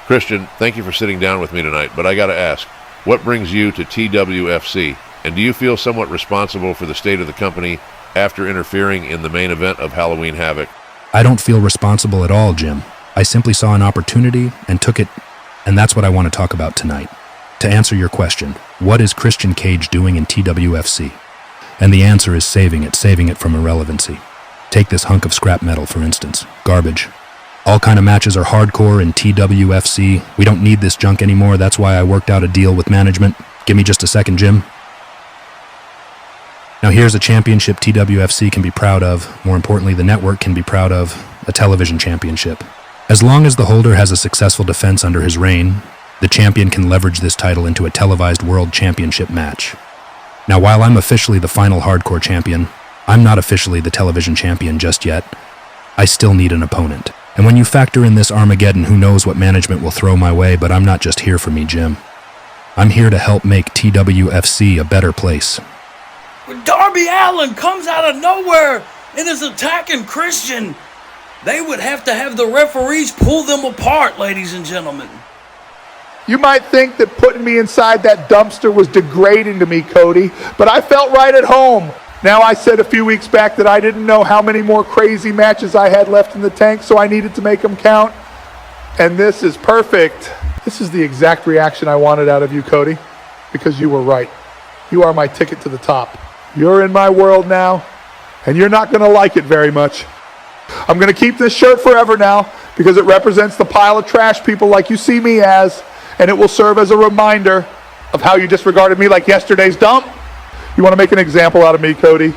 Christian, thank you for sitting down with me tonight, but I gotta ask, what brings you to TWFC? And do you feel somewhat responsible for the state of the company after interfering in the main event of Halloween Havoc? I don't feel responsible at all, Jim. I simply saw an opportunity and took it, and that's what I want to talk about tonight. To answer your question, what is Christian Cage doing in TWFC? And the answer is saving it from irrelevancy. Take this hunk of scrap metal, for instance. Garbage. All kind of matches are hardcore in TWFC. We don't need this junk anymore. That's why I worked out a deal with management. Give me just a second, Jim. Now here's a championship TWFC can be proud of. More importantly, the network can be proud of. A television championship. As long as the holder has a successful defense under his reign, the champion can leverage this title into a televised world championship match. Now while I'm officially the final hardcore champion, I'm not officially the television champion just yet. I still need an opponent. And when you factor in this Armageddon, who knows what management will throw my way, but I'm not just here for me, Jim. I'm here to help make TWFC a better place. When Darby Allin comes out of nowhere and is attacking Christian, they would have to have the referees pull them apart, ladies and gentlemen. You might think that putting me inside that dumpster was degrading to me, Cody, but I felt right at home. Now, I said a few weeks back that I didn't know how many more crazy matches I had left in the tank, so I needed to make them count. And this is perfect. This is the exact reaction I wanted out of you, Cody, because you were right. You are my ticket to the top. You're in my world now, and you're not going to like it very much. I'm going to keep this shirt forever now because it represents the pile of trash people like you see me as, and it will serve as a reminder of how you disregarded me like yesterday's dump. You want to make an example out of me, Cody?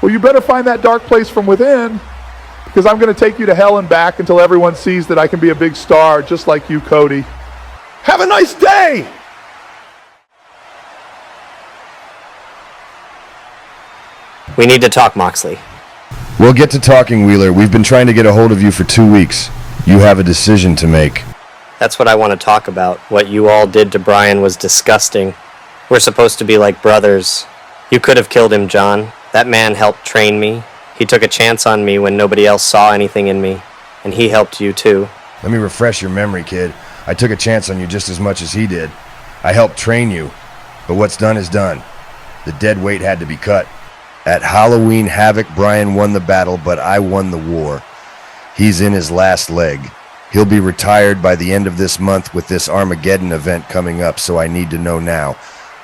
Well, you better find that dark place from within, because I'm going to take you to hell and back until everyone sees that I can be a big star just like you, Cody. Have a nice day! We need to talk, Moxley. We'll get to talking, Wheeler. We've been trying to get a hold of you for 2 weeks. You have a decision to make. That's what I want to talk about. What you all did to Brian was disgusting. We're supposed to be like brothers. You could have killed him, John. That man helped train me. He took a chance on me when nobody else saw anything in me. And he helped you, too. Let me refresh your memory, kid. I took a chance on you just as much as he did. I helped train you. But what's done is done. The dead weight had to be cut. At Halloween Havoc, Brian won the battle, but I won the war. He's in his last leg. He'll be retired by the end of this month with this Armageddon event coming up, so I need to know now.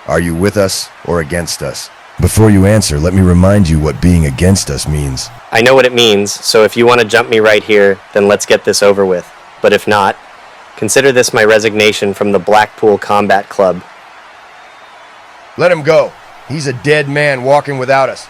Are you with us or against us? Before you answer, let me remind you what being against us means. I know what it means, so if you want to jump me right here, then let's get this over with. But if not, consider this my resignation from the Blackpool Combat Club. Let him go. He's a dead man walking without us.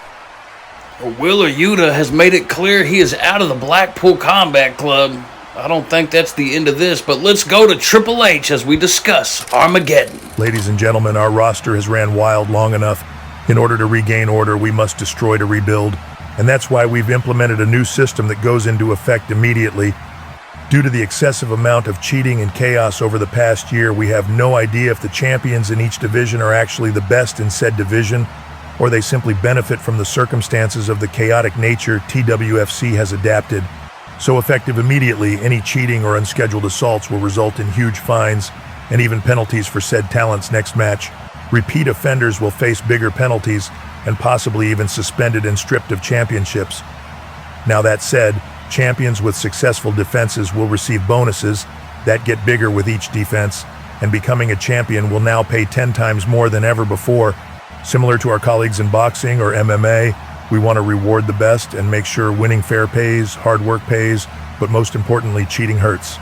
Wheeler Yuta has made it clear he is out of the Blackpool Combat Club. I don't think that's the end of this, but let's go to Triple H as we discuss Armageddon. Ladies and gentlemen, our roster has ran wild long enough. In order to regain order, we must destroy to rebuild. And that's why we've implemented a new system that goes into effect immediately. Due to the excessive amount of cheating and chaos over the past year, we have no idea if the champions in each division are actually the best in said division, or they simply benefit from the circumstances of the chaotic nature TWFC has adapted. So effective immediately, any cheating or unscheduled assaults will result in huge fines and even penalties for said talent's next match. Repeat offenders will face bigger penalties and possibly even suspended and stripped of championships. Now that said, champions with successful defenses will receive bonuses that get bigger with each defense, and becoming a champion will now pay 10 times more than ever before. Similar to our colleagues in boxing or MMA, we want to reward the best and make sure winning fair pays, hard work pays, but most importantly, cheating hurts.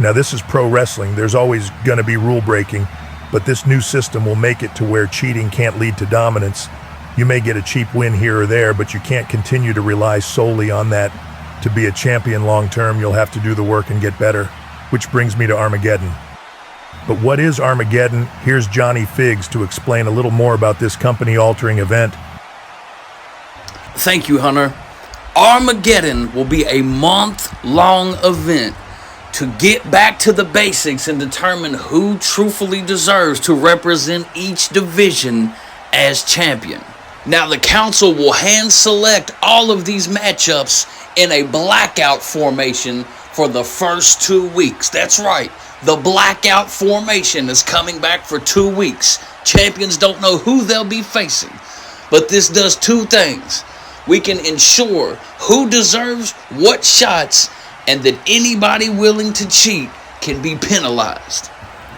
Now this is pro wrestling. There's always going to be rule breaking, but this new system will make it to where cheating can't lead to dominance. You may get a cheap win here or there, but you can't continue to rely solely on that. To be a champion long term, you'll have to do the work and get better. Which brings me to Armageddon. But what is Armageddon? Here's Johnny Figs to explain a little more about this company-altering event. Thank you, Hunter. Armageddon will be a month-long event to get back to the basics and determine who truthfully deserves to represent each division as champion. Now, the council will hand select all of these matchups in a blackout formation for the first 2 weeks. That's right. The blackout formation is coming back for 2 weeks. Champions don't know who they'll be facing. But this does two things. We can ensure who deserves what shots and that anybody willing to cheat can be penalized.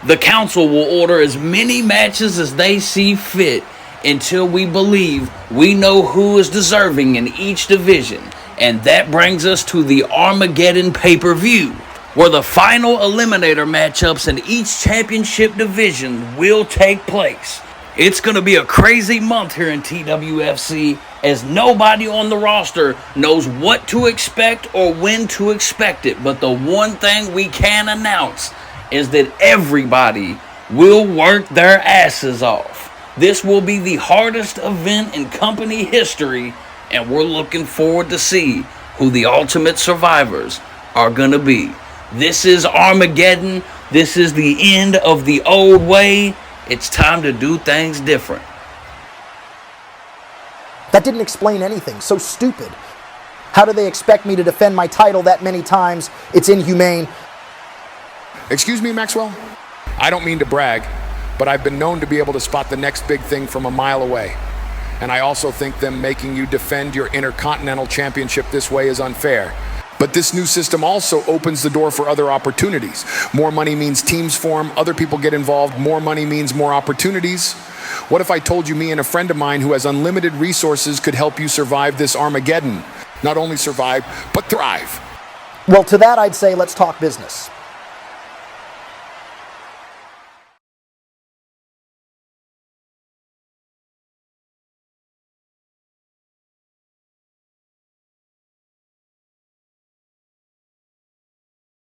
The council will order as many matches as they see fit until we believe we know who is deserving in each division. And that brings us to the Armageddon pay-per-view, where the final eliminator matchups in each championship division will take place. It's going to be a crazy month here in TWFC, as nobody on the roster knows what to expect or when to expect it. But the one thing we can announce is that everybody will work their asses off. This will be the hardest event in company history, and we're looking forward to see who the ultimate survivors are going to be. This is Armageddon. This is the end of the old way. It's time to do things different. That didn't explain anything. So stupid. How do they expect me to defend my title that many times? It's inhumane. Excuse me, Maxwell? I don't mean to brag, but I've been known to be able to spot the next big thing from a mile away. And I also think them making you defend your Intercontinental Championship this way is unfair. But this new system also opens the door for other opportunities. More money means teams form, other people get involved, more money means more opportunities. What if I told you me and a friend of mine who has unlimited resources could help you survive this Armageddon? Not only survive, but thrive. Well, to that I'd say let's talk business.